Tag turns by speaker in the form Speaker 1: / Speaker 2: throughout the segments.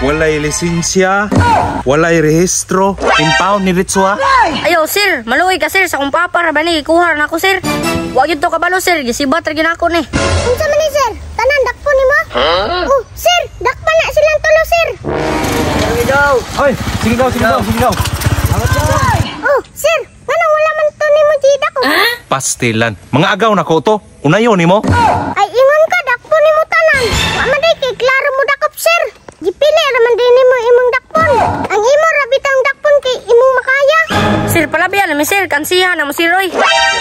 Speaker 1: Walay lisensya, walay rehistro, impound ni Ritso ha?
Speaker 2: Ayaw sir, maluoy ka sir sa kung papa ra ba ni ikuha na ako sir. Wa gyud to kabalo sir, gisibat ra ginako ni.
Speaker 3: Unsa man ni sir? Tanan dakpo nimo? Oh, sir, dakpa na silang tulo sir.
Speaker 1: Sige daw. Hoy, sige daw.
Speaker 3: Oh, sir, nganong wala man to nimo jida ko?
Speaker 1: Pastilan. Mga agaw na ko to. Unayo nimo.
Speaker 3: Ay ingon ka dakpo nimo tanan. Wa man day kay klaro mo dakop sir. Gipili ra man din nimo imong dakpon. Ang imo ra bitang dakpon kay imong makaya.
Speaker 2: Sir palabihan na mi sir, kansihan na mo si Roy.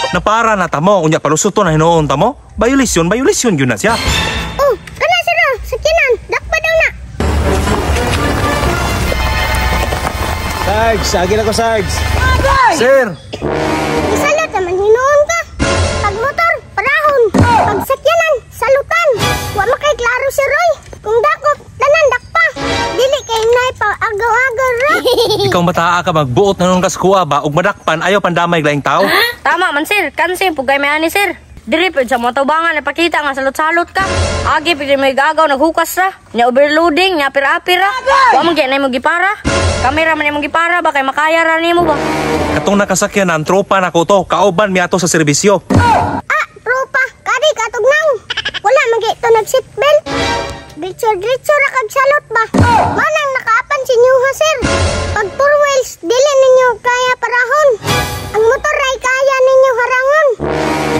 Speaker 1: Napara na tamo, unya palusuto na hinuon tamo. Violation gyud na siya.
Speaker 3: Oh, kana sir, sakinan, dakpa daw na.
Speaker 4: Sarge, agi na ko Sarge.
Speaker 1: Sir,
Speaker 3: Isalot naman hinuon ka. Pag motor, parahon. Pag sakyanan, salutan. Wa makay klaro si Roy. Kung dakop, tanan dakpa. Dili kay nay pa agaw-agaw ra.
Speaker 1: ikaw mataa ka magbuot na nung kaskuha ba ug madakpan ayaw pandamay laing tao.
Speaker 2: Tama man sir, kansi pugay may ani sir. Diri pud sa mga tubangan ipakita nga salot-salot ka. Agi pud may gagaw naghukas ra. Nya overloading, nya apir-apir ra. Wa man gyud na mo gipara. Kamera man imong gipara ba kay makaya ra nimo ba?
Speaker 1: Katong nakasakyan tropa na ko to, kauban mi ato sa serbisyo.
Speaker 3: Ah, propa, kadi katugnang. Wala man gyud to nag-seatbelt. Diretso ra kag salot ba? Manang nakaapan si inyo ha sir. Pag four wheels, dili ninyo kaya parahon. Ang motor ay kaya ninyo harangon.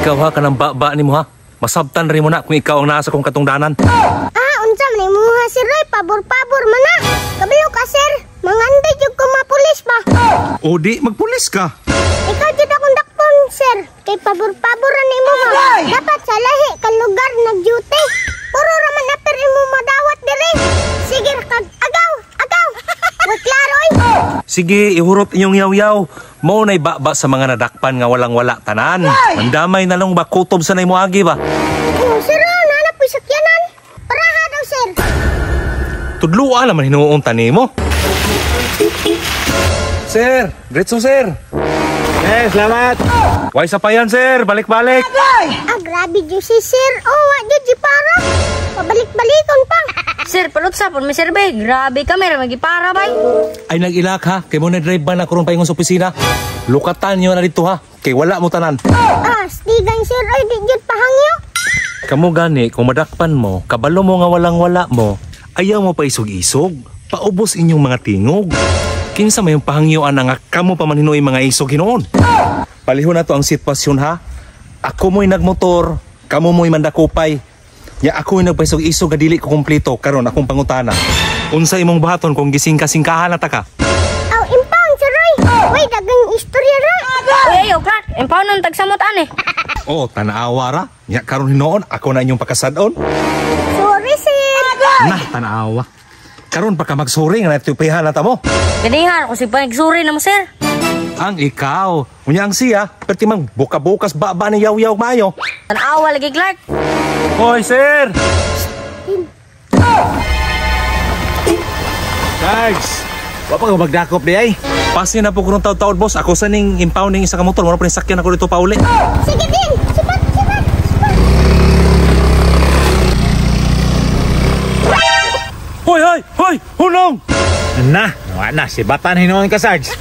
Speaker 1: Ikaw ha kanang baba nimo ha. Masabtan rin mo na kung ikaw ang nasa kong katungdanan.
Speaker 3: Ah, unsa man imo ha sir Roy, pabor-pabor man na. Kabalo ka sir, manganday jud ko mapulis ba?
Speaker 1: O di magpulis ka.
Speaker 3: Ikaw jud akong dakpon sir. Kay pabor-paboran nimo ba? Dapat sa lahi ka lugar nag-duty. Puro raman apir imo madawat diri. Sige ra kag agaw. Wa klaro oy.
Speaker 1: Sige, ihurot inyong yaw-yaw. Mo na'y baba sa mga nadakpan nga walang-wala tanan. Mandamay na lang ba kutob sa nay mo agi ba?
Speaker 3: Oh, sir, nanap po sakyanan. Paraha daw sir.
Speaker 1: Tudluan naman hinuon tanimo. Sir, Gretso sir.
Speaker 4: Salamat.
Speaker 1: Way sa payan sir, balik-balik.
Speaker 3: Ah, grabe jud si sir. Oh, wa jud si para. Pabalik-balikon pa.
Speaker 2: Sir, palot sa pun mi sir bay. Grabe kamera magipara bay.
Speaker 1: Ay nag-ilak ha, kay mo na drive ba na kurong paingon sa opisina. Lukatan nyo na dito ha, kay wala mo tanan.
Speaker 3: Ah, stigan sir, oy di jud pahangyo.
Speaker 1: Kamu gani, kung madakpan mo, kabalo mo nga walang-wala mo, ayaw mo pa isog-isog, paubos inyong mga tingog. Kinsa may pahangyoan nga kamo pa manhinoy mga isog hinoon. Palihon na to ang sitwasyon ha. Ako mo'y nagmotor, kamo mo'y mandakupay. Ya ako'y nagpaisog-isog dili ko kumpleto karon akong pangutana. Unsa imong bahaton kung gisingka-singkahan na ta ka?
Speaker 3: Aw, impound sir Roy. Way dagang istorya ra.
Speaker 2: Uy, ayo Clark, empaw nung tagsamot ani.
Speaker 1: Oh, tanaawa ra. Ya karon hinoon ako na inyong pakasadon.
Speaker 3: Sorry sir.
Speaker 1: Nah, tanaawa. Karon pa ka magsuri nga natupihan na ta mo.
Speaker 2: Ganihan ako si panagsuri na mo sir.
Speaker 1: Ang ikaw, unya ang siya, perti mang buka-bukas baba ni yaw-yaw mayo.
Speaker 2: Tanawa lagi Clark.
Speaker 1: Hoy, sir!
Speaker 4: Sarge, wa pa ka magdakop di ay.
Speaker 1: Pasin na po kurong taon-taon, boss. Ako sa ning impounding isa ka motor. Muna pa rin sakyan ako dito pa uli.
Speaker 3: Sige din. Sipat.
Speaker 1: Hoy! Hunong!
Speaker 4: Na, si Batan hinuon ka Sarge.